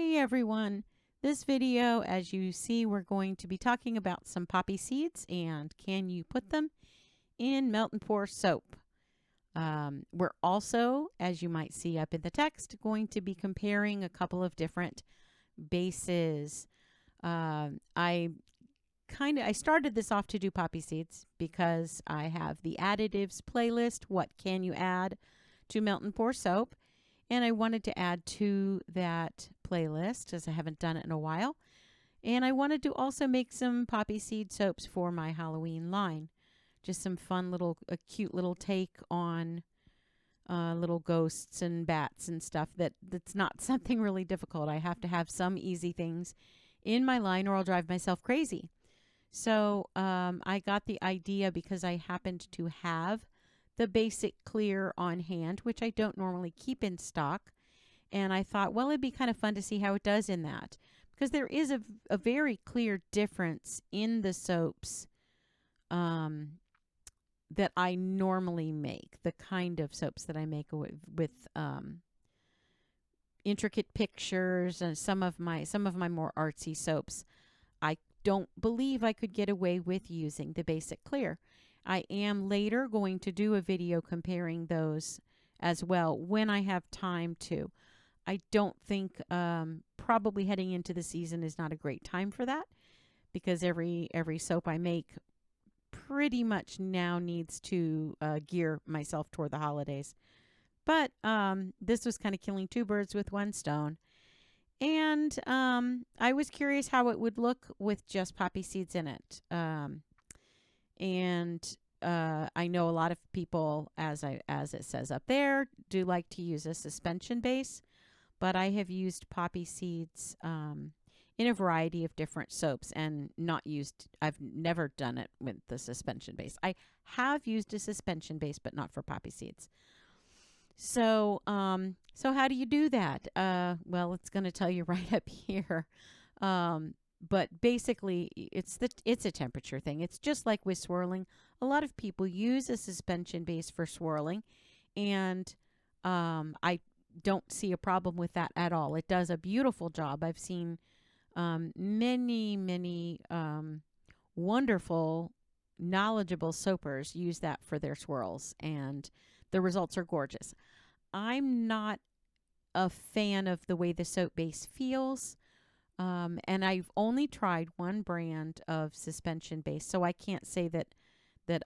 Hey everyone, this video, as you see, we're going to be talking about some poppy seeds and can you put them in melt and pour soap. We're also, as you might see up in the text, going to be comparing a couple of different bases. I started this off to do poppy seeds because I have the additives playlist, what can you add to melt and pour soap? And I wanted to add to that playlist as I haven't done it in a while. And I wanted to also make some poppy seed soaps for my Halloween line. Just some fun a cute little take on little ghosts and bats and stuff that's not something really difficult. I have to have some easy things in my line or I'll drive myself crazy. So I got the idea because I happened to have the basic clear on hand, which I don't normally keep in stock. And I thought, well, it'd be kind of fun to see how it does in that. Because there is a very clear difference in the soaps that I normally make. The kind of soaps that I make with intricate pictures and some of my more artsy soaps. I don't believe I could get away with using the basic clear. I am later going to do a video comparing those as well when I have time to. I don't think probably heading into the season is not a great time for that because every soap I make pretty much now needs to gear myself toward the holidays. But this was kind of killing two birds with one stone. And I was curious how it would look with just poppy seeds in it. And I know a lot of people, as it says up there, do like to use a suspension base. But I have used poppy seeds in a variety of different soaps and I've never done it with the suspension base. I have used a suspension base, but not for poppy seeds. So how do you do that? Well, it's going to tell you right up here. But basically, it's a temperature thing. It's just like with swirling. A lot of people use a suspension base for swirling, and I don't see a problem with that at all. It does a beautiful job. I've seen many wonderful, knowledgeable soapers use that for their swirls, and the results are gorgeous. I'm not a fan of the way the soap base feels. And I've only tried one brand of suspension base, so I can't say that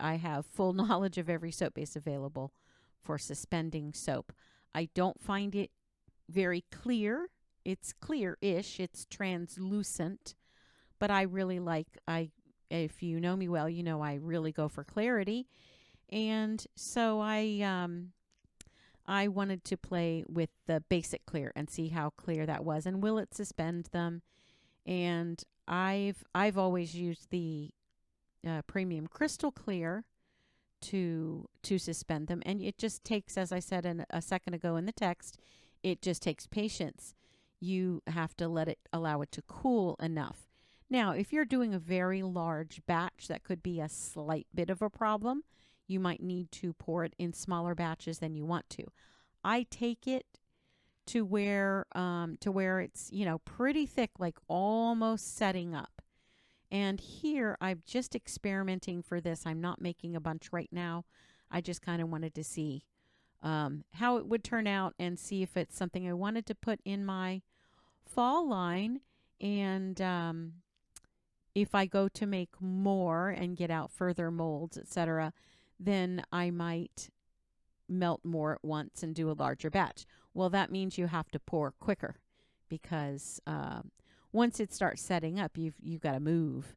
I have full knowledge of every soap base available for suspending soap. I don't find it very clear. It's clear-ish. It's translucent, but I really if you know me well, you know I really go for clarity. And so I wanted to play with the basic clear and see how clear that was and will it suspend them. And I've always used the premium crystal clear to suspend them, and it just takes, as I said a second ago in the text, it just takes patience. You have to allow it to cool enough. Now, if you're doing a very large batch, that could be a slight bit of a problem. You might need to pour it in smaller batches than you want to. I take it to where it's, pretty thick, like almost setting up. And here I'm just experimenting for this. I'm not making a bunch right now. I just kind of wanted to see how it would turn out and see if it's something I wanted to put in my fall line. And if I go to make more and get out further molds, etc., then I might melt more at once and do a larger batch. Well, that means you have to pour quicker because once it starts setting up, you've got to move.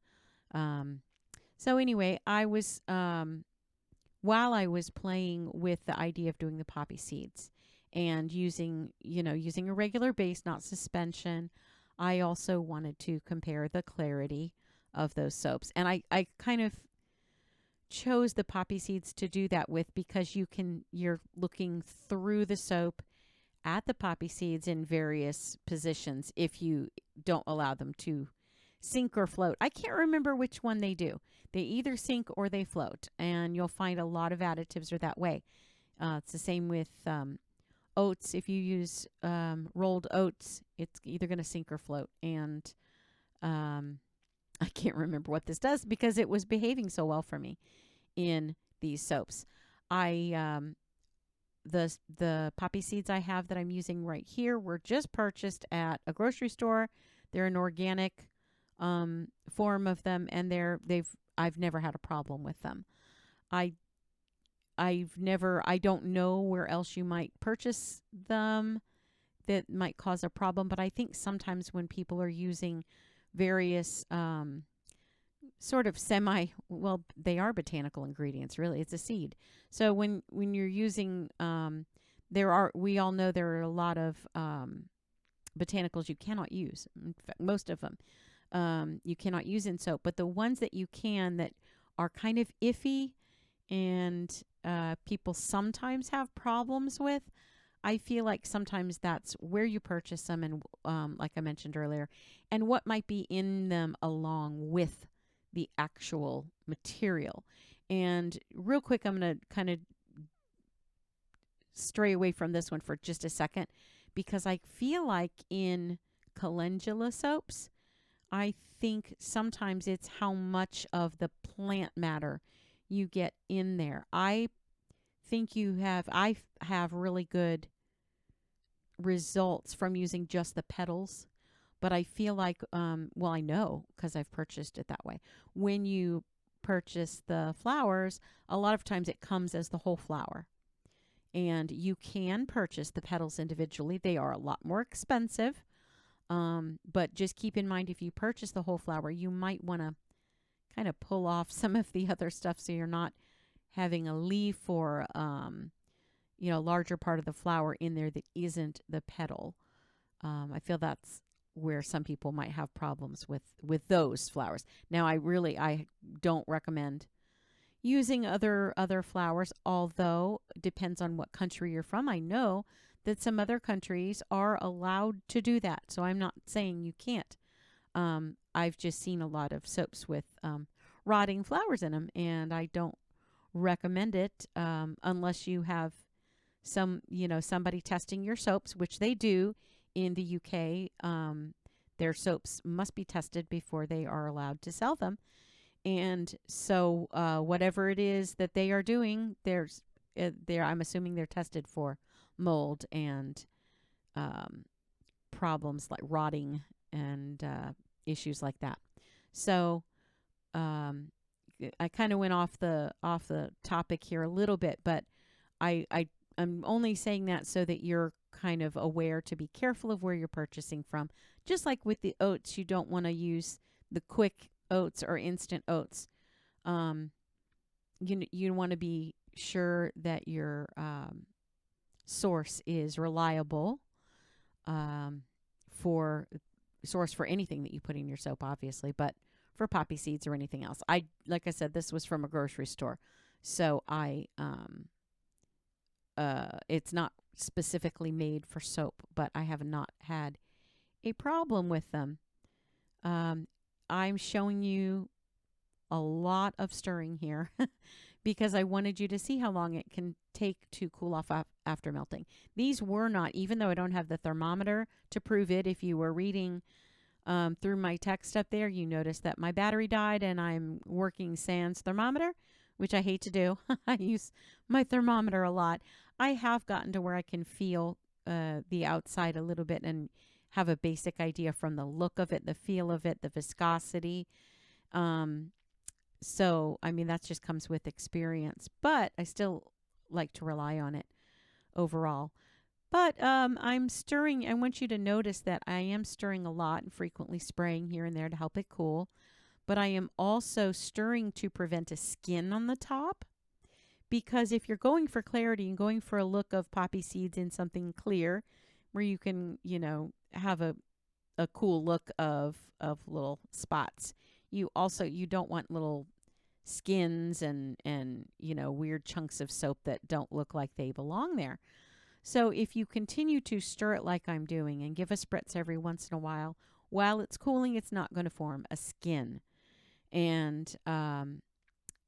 So anyway, I was while I was playing with the idea of doing the poppy seeds and using a regular base, not suspension, I also wanted to compare the clarity of those soaps, and I kind of chose the poppy seeds to do that with because you're looking through the soap at the poppy seeds in various positions if you don't allow them to sink or float. I can't remember which one they do. They either sink or they float, and you'll find a lot of additives are that way. It's the same with oats, if you use rolled oats, it's either going to sink or float. And um, I can't remember what this does because it was behaving so well for me in these soaps. I the poppy seeds I have that I'm using right here were just purchased at a grocery store. They're an organic form of them, and I've never had a problem with them. I I don't know where else you might purchase them that might cause a problem, but I think sometimes when people are using various sort of well, they are botanical ingredients, really. It's a seed. So when you're using we all know there are a lot of botanicals you cannot use. In fact, most of them you cannot use in soap, but the ones that you can that are kind of iffy and people sometimes have problems with, I feel like sometimes that's where you purchase them, and like I mentioned earlier, and what might be in them along with the actual material. And real quick, I'm going to kind of stray away from this one for just a second because I feel like in calendula soaps, I think sometimes it's how much of the plant matter you get in there. I think I have really good results from using just the petals, but I feel like, well, I know because I've purchased it that way. When you purchase the flowers, a lot of times it comes as the whole flower. And you can purchase the petals individually. They are a lot more expensive. But just keep in mind, if you purchase the whole flower, you might want to kind of pull off some of the other stuff so you're not having a leaf or larger part of the flower in there that isn't the petal. I feel that's where some people might have problems with those flowers. Now, I don't recommend using other flowers, although it depends on what country you're from. I know that some other countries are allowed to do that, so I'm not saying you can't. I've just seen a lot of soaps with rotting flowers in them, and I don't recommend it unless you have somebody testing your soaps, which they do in the UK. Their soaps must be tested before they are allowed to sell them. And so whatever it is that they are doing, I'm assuming they're tested for mold and problems like rotting and issues like that. So I kind of went off the topic here a little bit, but I'm only saying that so that you're kind of aware to be careful of where you're purchasing from. Just like with the oats, you don't want to use the quick oats or instant oats. You want to be sure that your source is reliable for anything that you put in your soap, obviously, but for poppy seeds or anything else. Like I said, this was from a grocery store, so it's not specifically made for soap, but I have not had a problem with them. I'm showing you a lot of stirring here because I wanted you to see how long it can take to cool off after melting. These were not, even though I don't have the thermometer to prove it. If you were reading through my text up there, you notice that my battery died and I'm working sans thermometer, which I hate to do. I use my thermometer a lot. I have gotten to where I can feel the outside a little bit and have a basic idea from the look of it, the feel of it, the viscosity. So, I mean, that just comes with experience, but I still like to rely on it overall. But I'm stirring. I want you to notice that I am stirring a lot and frequently spraying here and there to help it cool. But I am also stirring to prevent a skin on the top. Because if you're going for clarity and going for a look of poppy seeds in something clear, where you can, have a cool look of little spots, you don't want little skins and weird chunks of soap that don't look like they belong there. So if you continue to stir it like I'm doing and give a spritz every once in a while it's cooling, it's not going to form a skin. And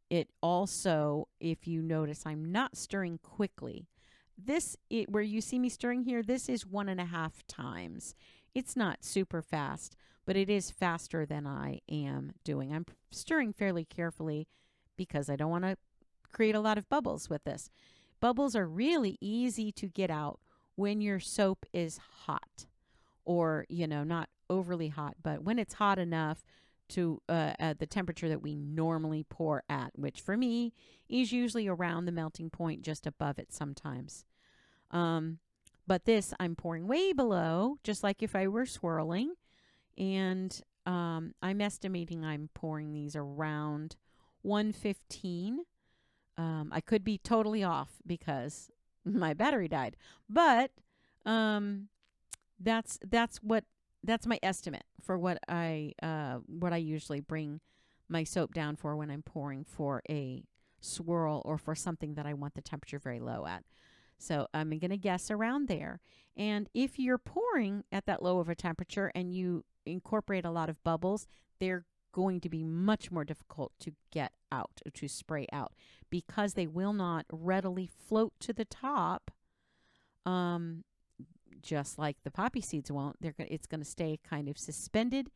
it also, if you notice, I'm not stirring quickly. where you see me stirring here, this is 1.5 times. It's not super fast, but it is faster than I am doing. I'm stirring fairly carefully because I don't want to create a lot of bubbles with this. Bubbles are really easy to get out when your soap is hot, or, not overly hot, but when it's hot enough to at the temperature that we normally pour at, which for me is usually around the melting point, just above it sometimes. But this I'm pouring way below, just like if I were swirling. And I'm estimating I'm pouring these around 115. I could be totally off because my battery died. But that's my estimate for what I usually bring my soap down for when I'm pouring for a swirl or for something that I want the temperature very low at. So I'm going to guess around there. And if you're pouring at that low of a temperature and you incorporate a lot of bubbles, they're going to be much more difficult to get out, or to spray out, because they will not readily float to the top, just like the poppy seeds won't. It's going to stay kind of suspended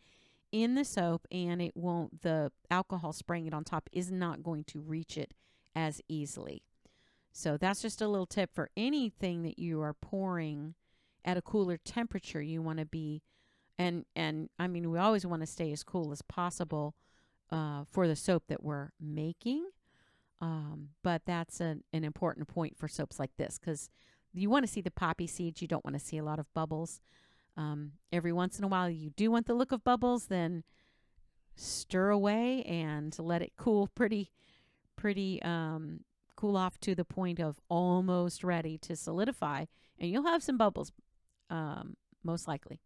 in the soap, and it won't. The alcohol spraying it on top is not going to reach it as easily. So that's just a little tip for anything that you are pouring at a cooler temperature. You want to be, and I mean, we always want to stay as cool as possible for the soap that we're making. But that's an important point for soaps like this, because you want to see the poppy seeds. You don't want to see a lot of bubbles. Every once in a while, you do want the look of bubbles. Then stir away and let it cool pretty cool off to the point of almost ready to solidify, and you'll have some bubbles, most likely.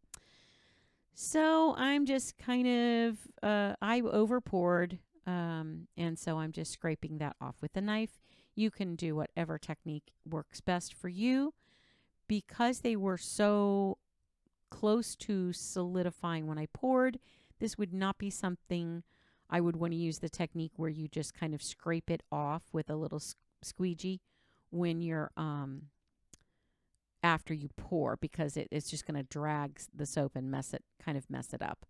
So I'm just kind of, I over poured, and so I'm just scraping that off with a knife. You can do whatever technique works best for you. Because they were so close to solidifying when I poured, this would not be something I would want to use the technique where you just kind of scrape it off with a little squeegee when you're after you pour, because it's just going to drag the soap and mess it up.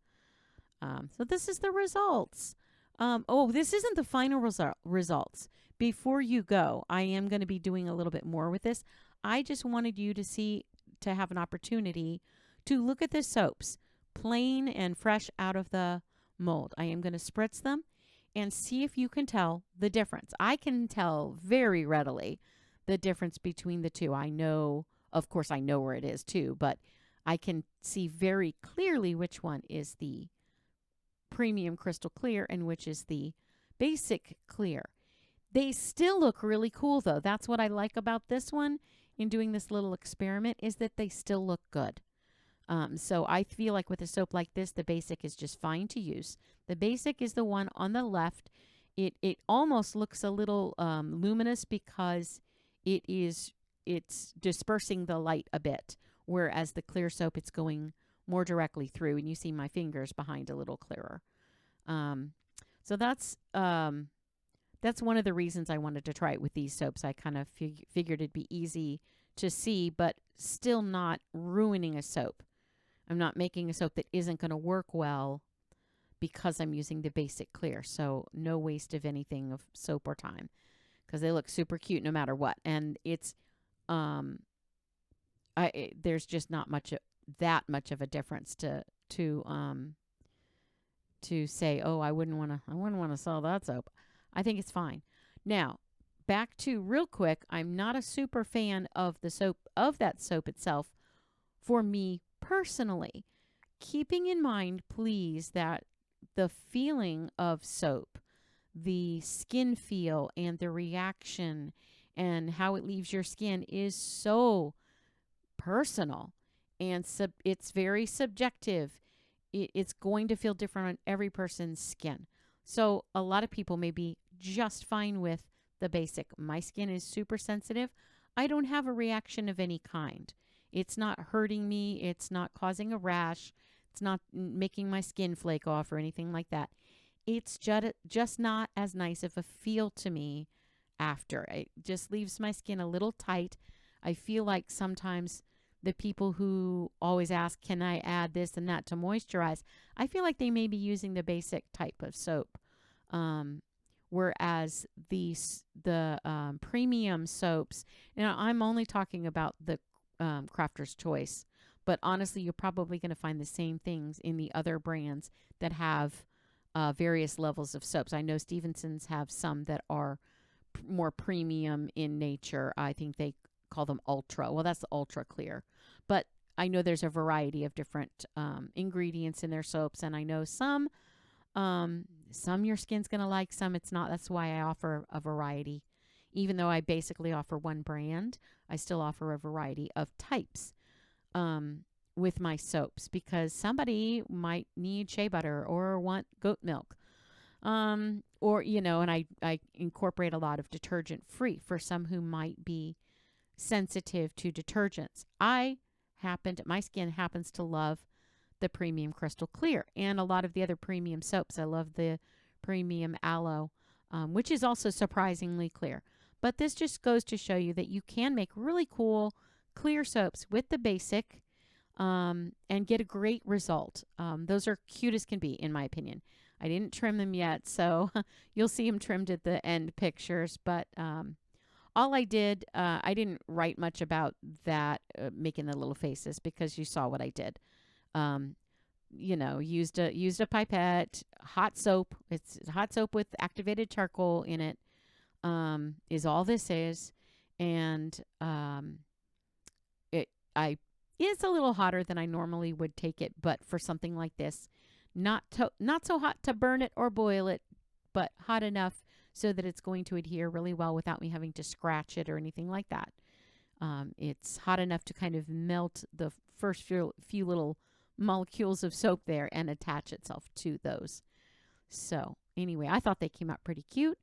So this is the results. This isn't the final results. Before you go, I am going to be doing a little bit more with this. I just wanted you to have an opportunity to look at the soaps, plain and fresh out of the mold. I am going to spritz them and see if you can tell the difference. I can tell very readily the difference between the two. I know, of course, I know where it is too, but I can see very clearly which one is the premium crystal clear and which is the basic clear. They still look really cool, though. That's what I like about this one in doing this little experiment, is that they still look good. So I feel like with a soap like this, the basic is just fine to use. The basic is the one on the left. It almost looks a little luminous because it's dispersing the light a bit, whereas the clear soap, it's going more directly through, and you see my fingers behind a little clearer. So that's one of the reasons I wanted to try it with these soaps. I kind of figured it'd be easy to see, but still not ruining a soap. I'm not making a soap that isn't going to work well because I'm using the basic clear. So no waste of anything of soap or time, because they look super cute no matter what. And it's there's just not that much of a difference to say, oh, I wouldn't want to sell that soap. I think it's fine. Now, back to real quick, I'm not a super fan of that soap itself for me personally. Keeping in mind, please, that the feeling of soap, the skin feel and the reaction and how it leaves your skin is so personal, and it's very subjective. It's going to feel different on every person's skin. So a lot of people may be just fine with the basic. My skin is super sensitive. I don't have a reaction of any kind. It's not hurting me. It's not causing a rash. It's not making my skin flake off or anything like that. It's just not as nice of a feel to me after. It just leaves my skin a little tight. I feel like sometimes the people who always ask, can I add this and that to moisturize? I feel like they may be using the basic type of soap. Whereas the premium soaps, I'm only talking about the Crafter's Choice, but honestly, you're probably going to find the same things in the other brands that have various levels of soaps. I know Stevenson's have some that are more premium in nature. I think they call them ultra. Well, that's the ultra clear. But I know there's a variety of different ingredients in their soaps, and I know some your skin's going to like, some it's not. That's why I offer a variety. Even though I basically offer one brand, I still offer a variety of types with my soaps, because somebody might need shea butter or want goat milk. Or, and I incorporate a lot of detergent free for some who might be sensitive to detergents. My skin happens to love the premium crystal clear and a lot of the other premium soaps. I love the premium aloe, which is also surprisingly clear. But this just goes to show you that you can make really cool clear soaps with the basic and get a great result. Those are cute as can be, in my opinion. I didn't trim them yet, so you'll see them trimmed at the end pictures. But all I did, I didn't write much about that, making the little faces, because you saw what I did. Used a pipette, hot soap. It's hot soap with activated charcoal in it, is all this is. And it's a little hotter than I normally would take it, but for something like this, not so hot to burn it or boil it, but hot enough so that it's going to adhere really well without me having to scratch it or anything like that. It's hot enough to kind of melt the first few little molecules of soap there and attach itself to those. So anyway, I thought they came out pretty cute.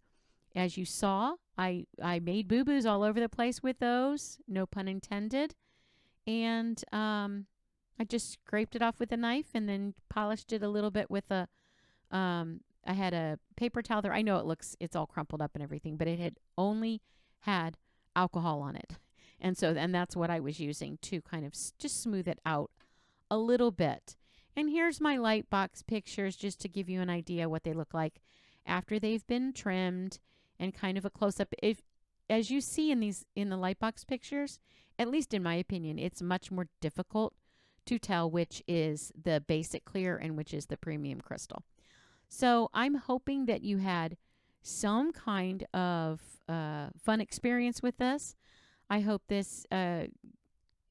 As you saw, I made boo-boos all over the place with those, no pun intended. And I just scraped it off with a knife and then polished it a little bit with I had a paper towel there. I know it's all crumpled up and everything, but it had only had alcohol on it. And that's what I was using to kind of just smooth it out a little bit. And here's my light box pictures, just to give you an idea what they look like after they've been trimmed, and kind of a close-up. If, as you see in the light box pictures, at least in my opinion, it's much more difficult to tell which is the basic clear and which is the premium crystal. So I'm hoping that you had some kind of fun experience with this. I hope this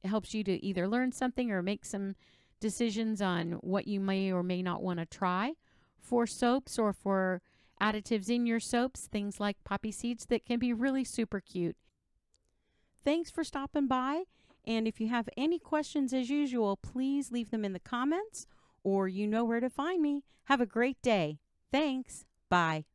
helps you to either learn something or make some decisions on what you may or may not want to try for soaps or for additives in your soaps, things like poppy seeds that can be really super cute. Thanks for stopping by. And if you have any questions, as usual, please leave them in the comments, or you know where to find me. Have a great day. Thanks. Bye.